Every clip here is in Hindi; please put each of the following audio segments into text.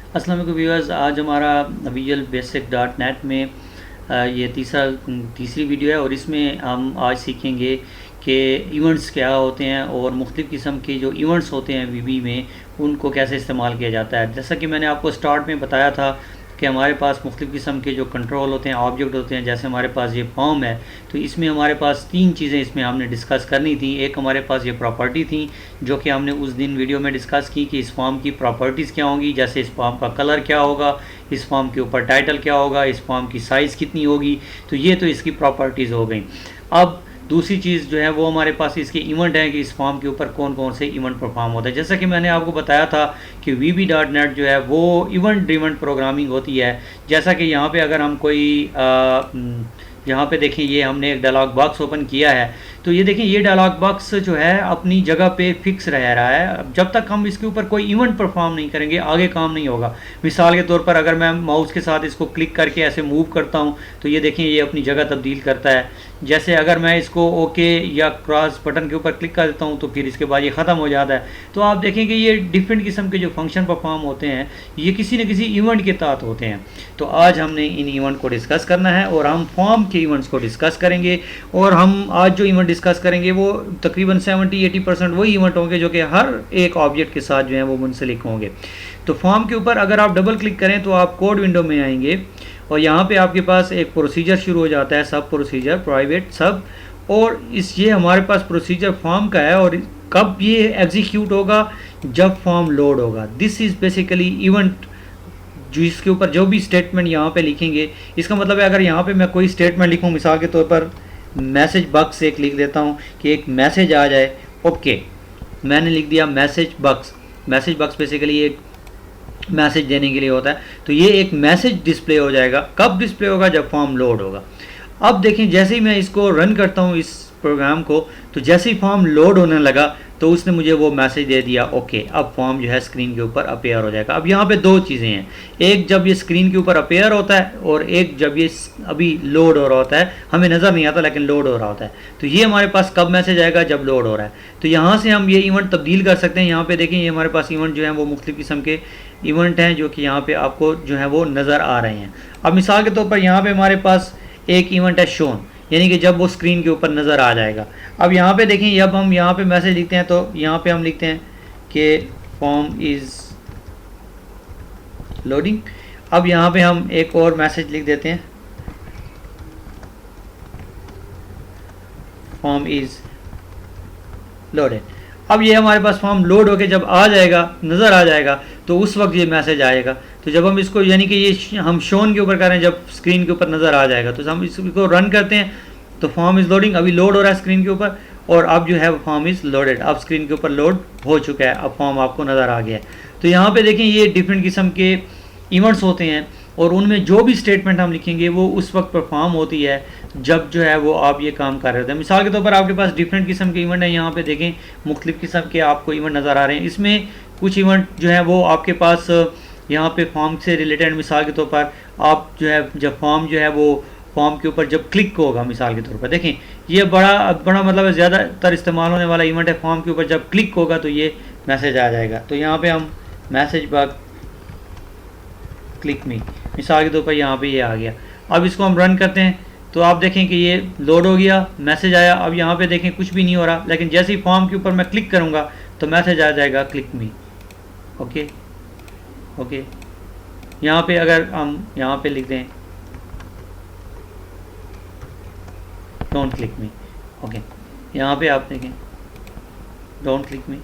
अस्सलाम वालेकुम व्यूअर्स, आज हमारा विजुअल बेसिक डॉट नेट में ये तीसरी वीडियो है और इसमें हम आज सीखेंगे कि इवेंट्स क्या होते हैं और मुख्तलिफ़ किस्म के जो इवेंट्स होते हैं वीबी में उनको कैसे इस्तेमाल किया जाता है। जैसा कि मैंने आपको स्टार्ट में बताया था कि हमारे पास मुख्तलिफ़ किस्म के जो कंट्रोल होते हैं, ऑब्जेक्ट होते हैं। जैसे हमारे पास ये फॉर्म है तो इसमें हमारे पास तीन चीज़ें इसमें हमने डिस्कस करनी थी। एक हमारे पास ये प्रॉपर्टी थी जो कि हमने उस दिन वीडियो में डिस्कस की कि इस फॉर्म की प्रॉपर्टीज़ क्या होंगी, जैसे इस फॉर्म का कलर क्या होगा, इस फॉर्म के ऊपर टाइटल क्या होगा, इस फॉर्म की साइज़ कितनी होगी। तो ये तो इसकी प्रॉपर्टीज़ हो गई। अब दूसरी चीज़ जो है वो हमारे पास इसके इवेंट है कि इस फॉर्म के ऊपर कौन कौन से इवेंट परफॉर्म होते हैं। जैसा कि मैंने आपको बताया था कि VB.NET जो है वो इवेंट ड्रिवन प्रोग्रामिंग होती है। जैसा कि यहाँ पे अगर हम कोई यहाँ पे देखें, ये हमने एक डायलॉग बॉक्स ओपन किया है तो ये देखें, ये डायलॉग बॉक्स जो है अपनी जगह पे फिक्स रह रहा है। जब तक हम इसके ऊपर कोई इवेंट परफॉर्म नहीं करेंगे आगे काम नहीं होगा। मिसाल के तौर पर अगर मैं माउस के साथ इसको क्लिक करके ऐसे मूव करता हूँ तो ये देखें ये अपनी जगह तब्दील करता है। जैसे अगर मैं इसको ओके या क्रॉस बटन के ऊपर क्लिक कर देता हूँ तो फिर इसके बाद ये ख़त्म हो जाता है। तो आप देखेंगे ये डिफरेंट किस्म के जो फंक्शन परफॉर्म होते हैं ये किसी न किसी इवेंट के तहत होते हैं। तो आज हमने इन इवेंट को डिस्कस करना है और हम फॉर्म के इवेंट्स को डिस्कस करेंगे। और हम आज जो इवेंट डिस्कस करेंगे वो तकरीबन 70-80% वही इवेंट होंगे जो कि हर एक ऑब्जेक्ट के साथ जो है वो मुंसलिक होंगे। तो फॉर्म के ऊपर अगर आप डबल क्लिक करें तो आप कोड विंडो में आएंगे और यहाँ पे आपके पास एक प्रोसीजर शुरू हो जाता है, सब प्रोसीजर, प्राइवेट सब। और ये हमारे पास प्रोसीजर फॉर्म का है और कब ये एग्जीक्यूट होगा, जब फॉर्म लोड होगा। दिस इज़ बेसिकली इवेंट जो इसके ऊपर जो भी स्टेटमेंट यहाँ पे लिखेंगे, इसका मतलब है अगर यहाँ पे मैं कोई स्टेटमेंट लिखूँ, मिसाल के तौर पर मैसेज बक्स एक लिख देता हूँ कि एक मैसेज आ जाए। ओके, मैंने लिख दिया मैसेज बक्स। मैसेज बक्स बेसिकली एक मैसेज देने के लिए होता है। तो ये एक मैसेज डिस्प्ले हो जाएगा। कब डिस्प्ले होगा, जब फॉर्म लोड होगा। अब देखें, जैसे ही मैं इसको रन करता हूँ इस प्रोग्राम को, तो जैसे ही फॉर्म लोड होने लगा तो उसने मुझे वो मैसेज दे दिया ओके, अब फॉर्म जो है स्क्रीन के ऊपर अपेयर हो जाएगा। अब यहाँ पे दो चीज़ें हैं, एक जब ये स्क्रीन के ऊपर अपेयर होता है और एक जब ये अभी लोड हो रहा होता है। हमें नज़र नहीं आता लेकिन लोड हो रहा होता है। तो ये हमारे पास कब मैसेज आएगा, जब लोड हो रहा है। तो यहाँ से हम ये इवेंट तब्दील कर सकते हैं। यहाँ पे देखें, ये हमारे पास इवेंट जो है वो मुख्तलिफ़ किस्म के इवेंट हैं जो कि यहाँ पे आपको जो है वो नज़र आ रहे हैं। अब मिसाल के तौर पर यहाँ पे हमारे पास एक इवेंट है शोन, यानी कि जब वो स्क्रीन के ऊपर नज़र आ जाएगा। अब यहाँ पे देखें, जब हम यहाँ पे मैसेज लिखते हैं तो यहाँ पे हम लिखते हैं कि फॉर्म इज़ लोडिंग। अब यहाँ पे हम एक और मैसेज लिख देते हैं, फॉर्म इज़ लोडेड। अब ये हमारे पास फॉर्म लोड होके जब आ जाएगा, नज़र आ जाएगा, तो उस वक्त ये मैसेज आएगा। तो जब हम इसको, यानी कि ये हम शोन के ऊपर कर रहे हैं, जब स्क्रीन के ऊपर नज़र आ जाएगा तो हम इसको रन करते हैं तो फॉर्म इज़ लोडिंग। अभी लोड हो रहा है स्क्रीन के ऊपर और अब जो है फॉर्म इज़ लोडेड। अब स्क्रीन के ऊपर लोड हो चुका है, अब फॉर्म आपको नज़र आ गया है। तो यहाँ पे देखें, ये डिफरेंट किस्म के इवेंट्स होते हैं और उनमें जो भी स्टेटमेंट हम लिखेंगे वो उस वक्त परफॉर्म होती है जब जो है वो आप ये काम कर रहे होते हैं। मिसाल के तौर पर आपके पास डिफरेंट किस्म के इवेंट हैं। यहाँ पे देखें, मुख्तलिफ़ किस्म के आपको इवेंट नज़र आ रहे हैं। इसमें कुछ इवेंट जो है वो आपके पास यहाँ पे फॉर्म से रिलेटेड, मिसाल के तौर पर आप जो है जब फॉर्म जो है वो फॉर्म के ऊपर जब क्लिक होगा, मिसाल के तौर पर देखें, ये बड़ा मतलब ज़्यादातर इस्तेमाल होने वाला इवेंट है। फॉर्म के ऊपर जब क्लिक होगा तो ये मैसेज आ जाएगा। तो यहाँ पे हम मैसेज बग क्लिक मी, मिसाल के तौर पर यहाँ पे ये आ गया। अब इसको हम रन करते हैं तो आप देखें कि ये लोड हो गया, मैसेज आया। अब यहाँ पे देखें कुछ भी नहीं हो रहा, लेकिन जैसे ही फॉर्म के ऊपर मैं क्लिक करूँगा तो मैसेज आ जाएगा क्लिक मी। ओके ओके, यहाँ पे अगर हम यहाँ पे लिख दें डोंट क्लिक मी। ओके, यहाँ पे आप देखें don't click me,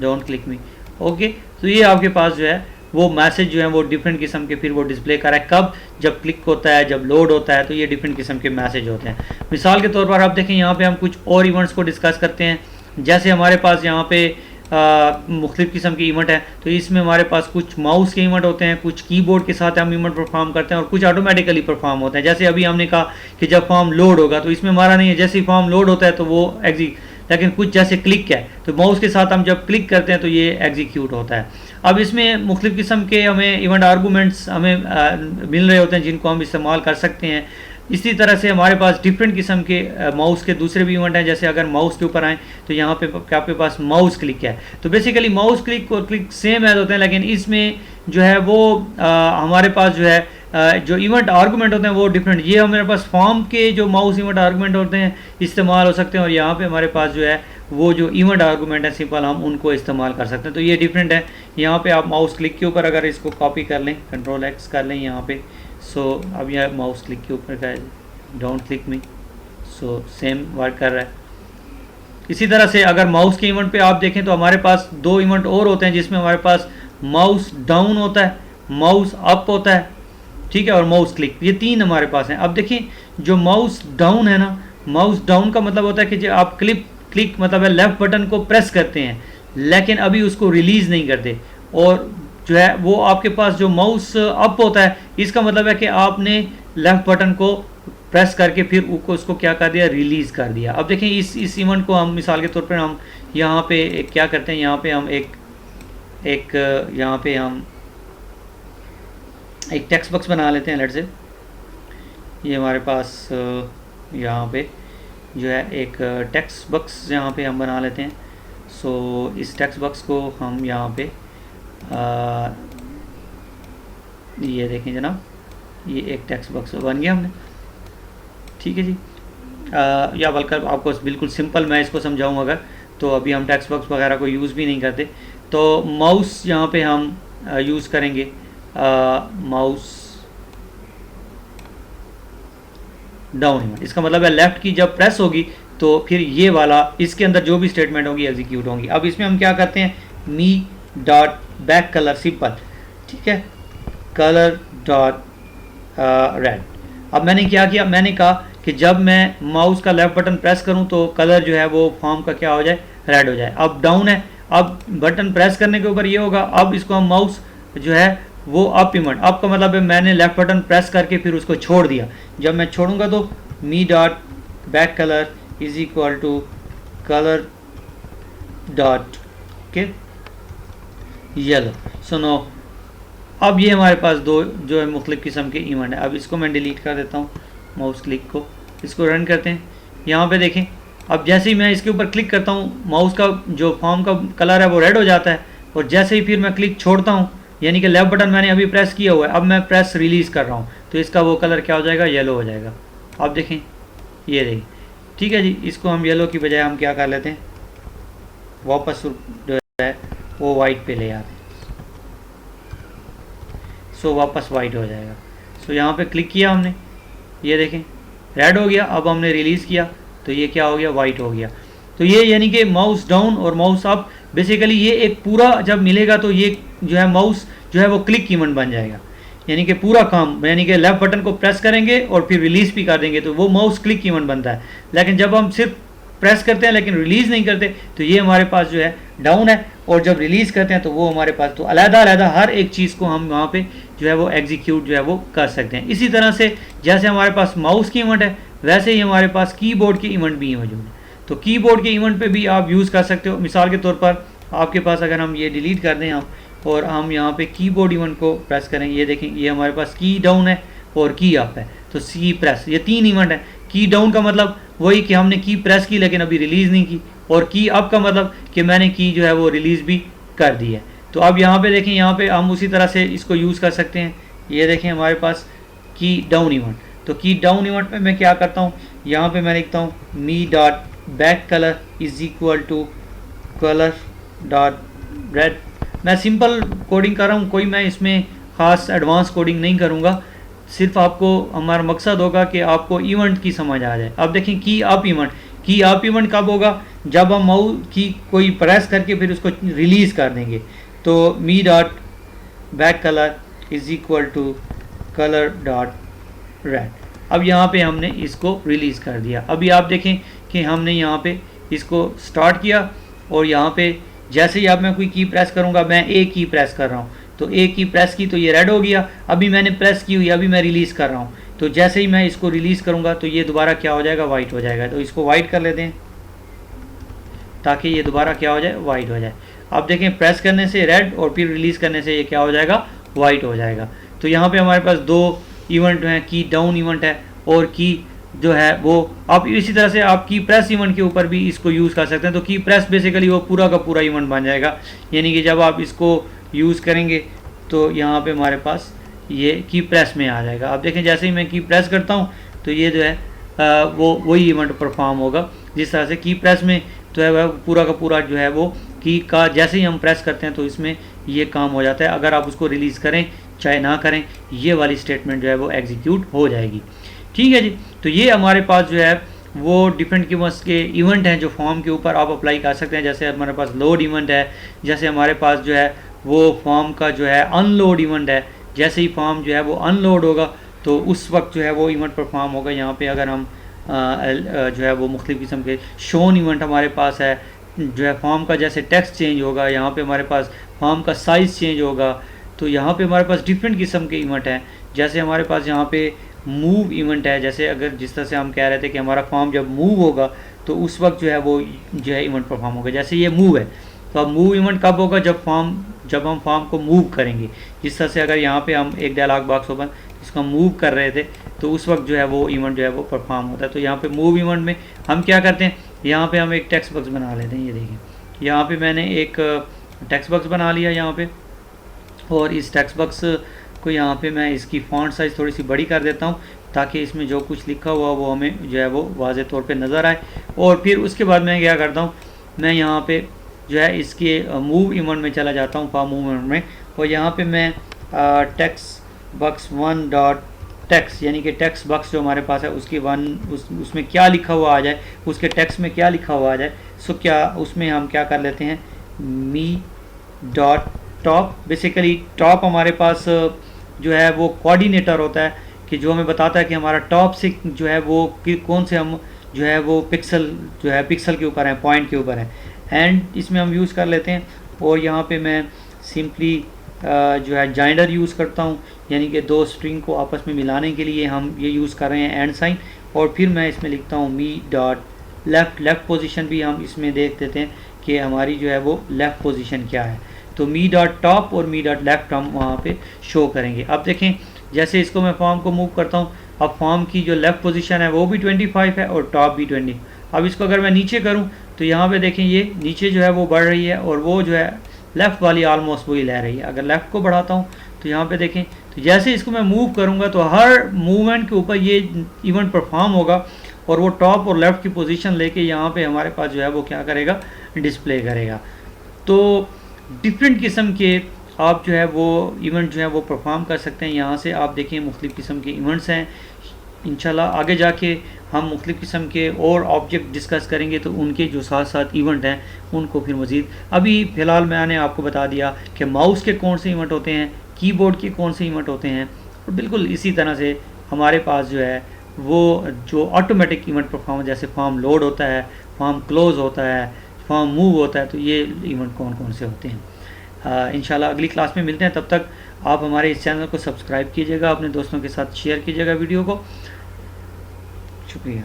don't click me. Okay, तो ये आपके पास जो है वो मैसेज जो है वो डिफरेंट किस्म के फिर वो डिस्प्ले कर रहा है। कब, जब क्लिक होता है, जब लोड होता है, तो ये डिफरेंट किस्म के मैसेज होते हैं। मिसाल के तौर पर आप देखें, यहाँ पे हम कुछ और इवेंट्स को डिस्कस करते हैं। जैसे हमारे पास यहाँ पे मुख्तलिफ़ किस्म के इवेंट हैं। तो इसमें हमारे पास कुछ माउस के इवेंट होते हैं, कुछ कीबोर्ड के साथ हम इवेंट परफॉर्म करते हैं और कुछ ऑटोमेटिकली परफॉर्म होते हैं। जैसे अभी हमने कहा कि जब फॉर्म लोड होगा, तो इसमें हमारा नहीं है, जैसे ही फॉर्म लोड होता है तो वो लेकिन कुछ जैसे क्लिक है तो माउस के साथ हम जब क्लिक करते हैं तो ये एग्जीक्यूट होता है। अब इसमें मुख्तलिफ़ किस्म के हमें इवेंट आर्गूमेंट्स हमें मिल रहे होते हैं जिनको हम इस्तेमाल कर सकते हैं। इसी तरह से हमारे पास डिफरेंट किस्म के माउस के दूसरे भी इवेंट हैं। जैसे अगर माउस के ऊपर आएँ तो यहाँ पे आपके पास माउस क्लिक है। तो बेसिकली माउस क्लिक और क्लिक सेम एज होते हैं, लेकिन इसमें जो है वो हमारे पास जो है जो इवेंट आर्गूमेंट होते हैं वो डिफरेंट, ये हमारे पास फॉर्म के जो माउस इवेंट आर्गूमेंट होते हैं इस्तेमाल हो सकते हैं, और यहाँ पे हमारे पास जो है वो जो इवेंट आर्गूमेंट है सिंपल हम उनको इस्तेमाल कर सकते हैं। तो ये डिफरेंट है। यहाँ पे आप माउस क्लिक के ऊपर अगर इसको कॉपी कर लें, कंट्रोल एक्स कर लें यहाँ पे, सो अब यह माउस क्लिक के ऊपर का डाउन क्लिक में, सो सेम वर्क कर रहा है। इसी तरह से अगर माउस के इवेंट पे आप देखें तो हमारे पास दो इवेंट और होते हैं, जिसमें हमारे पास माउस डाउन होता है, माउस अप होता है, ठीक है, और माउस क्लिक, ये तीन हमारे पास हैं। अब देखिए जो माउस डाउन है ना, माउस डाउन का मतलब होता है कि जो आप क्लिक मतलब है लेफ्ट बटन को प्रेस करते हैं लेकिन अभी उसको रिलीज नहीं करते, और जो है वो आपके पास जो माउस अप होता है इसका मतलब है कि आपने लेफ्ट बटन को प्रेस करके फिर उसको क्या कर दिया, रिलीज कर दिया। अब देखें इस इवेंट को हम मिसाल के तौर पर हम यहाँ पे क्या करते हैं, यहाँ पे हम एक टेक्स्ट बॉक्स बना लेते हैं। लेट से ये हमारे पास यहाँ पे जो है एक टेक्स्ट बॉक्स यहाँ पे हम बना लेते हैं। सो इस टेक्स्ट बॉक्स को हम यहाँ पे ये देखें जनाब, ये एक टेक्स्ट बॉक्स बन गया हमने, ठीक है जी। या बल्कि आपको बिल्कुल सिंपल मैं इसको समझाऊँ अगर, तो अभी हम टेक्स्ट बॉक्स वगैरह को यूज़ भी नहीं करते, तो माउस यहाँ पे हम यूज़ करेंगे माउस डाउन इवेंट। इसका मतलब है लेफ्ट की जब प्रेस होगी तो फिर ये वाला इसके अंदर जो भी स्टेटमेंट होंगी एग्जीक्यूट होंगी। अब इसमें हम क्या करते हैं, मी डॉट बैक कलर सिंपल, ठीक है, कलर डॉट रेड। अब मैंने क्या किया, मैंने कहा कि जब मैं माउस का लेफ्ट बटन प्रेस करूं तो कलर जो है वो फॉर्म का क्या हो जाए, रेड हो जाए। अब डाउन है, अब बटन प्रेस करने के ऊपर ये होगा, अब इसको हम माउस जो है वो अप इवेंट, अप का मतलब है मैंने लेफ्ट बटन प्रेस करके फिर उसको छोड़ दिया। जब मैं छोड़ूंगा तो me dot back colour is equal to colour dot के येलो। सुनो, अब ये हमारे पास दो जो है मुख्तलिफ किस्म के इवेंट है। अब इसको मैं डिलीट कर देता हूँ, माउस क्लिक को, इसको रन करते हैं। यहाँ पे देखें, अब जैसे ही मैं इसके ऊपर क्लिक करता हूँ माउस का जो फॉर्म का कलर है वो रेड हो जाता है, और जैसे ही फिर मैं क्लिक छोड़ता हूँ यानी कि लेफ्ट बटन मैंने अभी प्रेस किया हुआ है, अब मैं प्रेस रिलीज़ कर रहा हूँ तो इसका वो कलर क्या हो जाएगा, येलो हो जाएगा। आप देखें, ये देखिए, ठीक है जी। इसको हम येलो की बजाय हम क्या कर लेते हैं, वापस जो है वो वाइट पे ले आते हैं, सो वापस वाइट हो जाएगा। सो यहाँ पे क्लिक किया हमने, ये देखें रेड हो गया। अब हमने रिलीज़ किया तो ये क्या हो गया, वाइट हो गया। तो ये यानी कि माउस डाउन और माउस अप बेसिकली ये एक पूरा जब मिलेगा तो ये जो है माउस जो है वो क्लिक इवेंट बन जाएगा, यानी कि पूरा काम, यानी कि लेफ्ट बटन को प्रेस करेंगे और फिर रिलीज़ भी कर देंगे तो वो माउस क्लिक इवेंट बनता है। लेकिन जब हम सिर्फ प्रेस करते हैं लेकिन रिलीज़ नहीं करते तो ये हमारे पास जो है डाउन है, और जब रिलीज़ करते हैं तो वो हमारे पास, तो अलग-अलग हर एक चीज़ को हम वहाँ पे जो है वो एग्जीक्यूट जो है वो कर सकते हैं। इसी तरह से जैसे हमारे पास माउस की इवेंट है वैसे ही हमारे पास कीबोर्ड के इवेंट भी मौजूद हैं। तो कीबोर्ड के इवेंट पे भी आप यूज़ कर सकते हो। मिसाल के तौर पर आपके पास अगर हम ये डिलीट कर दें हम, और हम यहाँ पे कीबोर्ड इवेंट को प्रेस करें, ये देखें ये हमारे पास की डाउन है और की अप है, तो सी प्रेस, ये तीन इवेंट है। की डाउन का मतलब वही कि हमने की प्रेस की लेकिन अभी रिलीज़ नहीं की, और की अप का मतलब कि मैंने की जो है वो रिलीज़ भी कर दी है। तो अब यहाँ पे देखें, यहाँ पे हम उसी तरह से इसको यूज़ कर सकते हैं। ये देखें हमारे पास की डाउन इवेंट, तो की डाउन इवेंट में मैं क्या करता हूँ, यहाँ पे मैं लिखता हूँ me dot back colour is equal to colour dot red. मैं सिंपल कोडिंग कर रहा हूँ, कोई मैं इसमें ख़ास एडवांस कोडिंग नहीं करूँगा, सिर्फ आपको हमारा मकसद होगा कि आपको इवेंट की समझ आ जाए। अब देखें की अप इवेंट, की अप इवेंट कब होगा, जब हम माउस की कोई प्रेस करके फिर उसको रिलीज़ कर देंगे। तो me dot back colour is equal to colour dot red. अब यहाँ पे हमने इसको रिलीज़ कर दिया। अभी आप देखें कि हमने यहाँ पे इसको स्टार्ट किया, और यहाँ पे जैसे ही अब मैं कोई की प्रेस करूँगा, मैं ए की प्रेस कर रहा हूँ तो ए की प्रेस की तो ये रेड हो गया, अभी मैंने प्रेस की हुई, अभी मैं रिलीज़ कर रहा हूँ, तो जैसे ही मैं इसको रिलीज़ करूँगा तो ये दोबारा क्या हो जाएगा, वाइट हो जाएगा। तो इसको वाइट कर लेते हैं ताकि ये दोबारा क्या हो जाए, वाइट हो जाए। अब देखें प्रेस करने से रेड और फिर रिलीज़ करने से ये क्या हो जाएगा, वाइट हो जाएगा। तो यहाँ पे हमारे पास दो इवेंट हैं, की डाउन इवेंट है और की जो है वो। आप इसी तरह से आप की प्रेस इवेंट के ऊपर भी इसको यूज़ कर सकते हैं। तो की प्रेस बेसिकली वो पूरा का पूरा इवेंट बन जाएगा, यानी कि जब आप इसको यूज़ करेंगे तो यहाँ पे हमारे पास ये की प्रेस में आ जाएगा। अब देखें जैसे ही मैं की प्रेस करता हूँ तो ये जो है वो वही इवेंट परफॉर्म होगा। जिस तरह से की प्रेस में तो है वह पूरा का पूरा जो है वो की का जैसे ही हम प्रेस करते हैं तो इसमें ये काम हो जाता है। अगर आप उसको रिलीज़ करें चाहे ना करें, ये वाली स्टेटमेंट जो है वो एग्जीक्यूट हो जाएगी। ठीक है जी। तो ये हमारे पास जो है वो डिफरेंट कीवर्ड्स के इवेंट हैं जो फॉर्म के ऊपर आप अप्लाई कर सकते हैं। जैसे हमारे पास लोड इवेंट है, जैसे हमारे पास जो है वो फॉर्म का जो है अनलोड इवेंट है। जैसे ही फॉर्म जो है वो अनलोड होगा तो उस वक्त जो है वो इवेंट परफॉर्म होगा। यहाँ पे अगर हम जो है वो मुख्तलिफ़ किस्म के शोन इवेंट हमारे पास है, जो है फॉर्म का जैसे टेक्स्ट चेंज होगा, यहाँ पे हमारे पास फॉर्म का साइज़ चेंज होगा। तो यहाँ पे हमारे पास डिफरेंट किस्म के इवेंट हैं। जैसे हमारे पास यहाँ पे मूव इवेंट है। जैसे अगर जिस तरह से हम कह रहे थे कि हमारा फॉर्म जब मूव होगा तो उस वक्त जो है वो जो है इवेंट परफॉर्म होगा। जैसे ये मूव है तो अब मूव इवेंट कब होगा, जब हम फॉर्म को मूव करेंगे। जिस तरह से अगर यहाँ पे हम एक डायलॉग बॉक्स ओपन इसको हम मूव कर रहे थे तो उस वक्त जो है वो इवेंट जो है वो परफॉर्म होता है। तो यहाँ पे मूव इवेंट में हम क्या करते हैं, यहाँ पे हम एक टेक्स्ट बॉक्स बना लेते हैं। ये देखिए यहाँ पे मैंने एक टेक्स्ट बॉक्स बना लिया यहाँ पे, और इस टेक्स्ट बॉक्स को यहाँ पे मैं इसकी फॉन्ट साइज़ थोड़ी सी बड़ी कर देता हूँ ताकि इसमें जो कुछ लिखा हुआ वो हमें जो है वो वाज़े तौर पे नज़र आए। और फिर उसके बाद मैं क्या करता हूँ, मैं यहाँ पे जो है इसके मूव इवेंट में चला जाता हूँ, फॉर्म मूव इवेंट में, और यहाँ पे मैं टेक्स्ट बॉक्स 1 डॉट टेक्स्ट यानी कि टेक्स्ट बॉक्स जो हमारे पास है उसकी उसमें क्या लिखा हुआ आ जाए, उसके टेक्स्ट में क्या लिखा हुआ आ जाए। सो क्या उसमें हम क्या कर लेते हैं, मी डॉट टॉप। बेसिकली टॉप हमारे पास जो है वो कोऑर्डिनेटर होता है कि जो हमें बताता है कि हमारा टॉप से जो है वो कौन से हम जो है वो पिक्सल जो है पिक्सल के ऊपर है, पॉइंट के ऊपर है। एंड इसमें हम यूज़ कर लेते हैं। और यहाँ पे मैं सिंपली जो है जॉइंडर यूज़ करता हूँ, यानी कि दो स्ट्रिंग को आपस में मिलाने के लिए हम ये यूज़ कर रहे हैं एंड साइन। और फिर मैं इसमें लिखता हूँ मी डॉट लेफ़्ट पोजीशन भी हम इसमें देख देते हैं कि हमारी जो है वो लेफ़्ट पोजीशन क्या है। तो मी डॉट टॉप और मी डॉट लेफ़्ट हम वहाँ पे शो करेंगे। अब देखें जैसे इसको मैं फॉर्म को मूव करता हूँ, अब फॉर्म की जो लेफ़्ट पोजीशन है वो भी 25 है और टॉप भी 20। अब इसको अगर मैं नीचे करूँ तो यहाँ पे देखें ये नीचे जो है वो बढ़ रही है और वो जो है लेफ़्ट वाली ऑलमोस्ट वही ले रही है। अगर लेफ़्ट को बढ़ाता हूँ तो यहाँ पे देखें तो जैसे इसको मैं मूव करूँगा तो हर मूवमेंट के ऊपर ये इवेंट परफॉर्म होगा और वो टॉप और लेफ़्ट की पोजीशन लेके यहाँ पे हमारे पास जो है वो क्या करेगा, डिस्प्ले करेगा। तो डिफरेंट किस्म के आप जो है वो इवेंट जो है वो परफॉर्म कर सकते हैं। यहाँ से आप देखें मुख्तलिफ़ किस्म के इवेंट्स हैं। इंशाल्लाह आगे जाके हम मुख्तलिफ़ किस्म के और ऑब्जेक्ट डिस्कस करेंगे तो उनके जो साथ साथ इवेंट हैं उनको फिर मज़ीद, अभी फ़िलहाल मैंने आपको बता दिया कि माउस के कौन से इवेंट होते हैं, कीबोर्ड के कौन से इवेंट होते हैं। और बिल्कुल इसी तरह से हमारे पास जो है वो जो ऑटोमेटिक इवेंट परफॉर्म, जैसे फॉर्म लोड होता है, फॉर्म क्लोज़ होता है, फॉर्म मूव होता है, तो ये इवेंट कौन कौन से होते हैं। इंशाल्लाह अगली क्लास में मिलते हैं। तब तक आप हमारे इस चैनल को सब्सक्राइब कीजिएगा, अपने दोस्तों के साथ शेयर कीजिएगा वीडियो को। शुक्रिया।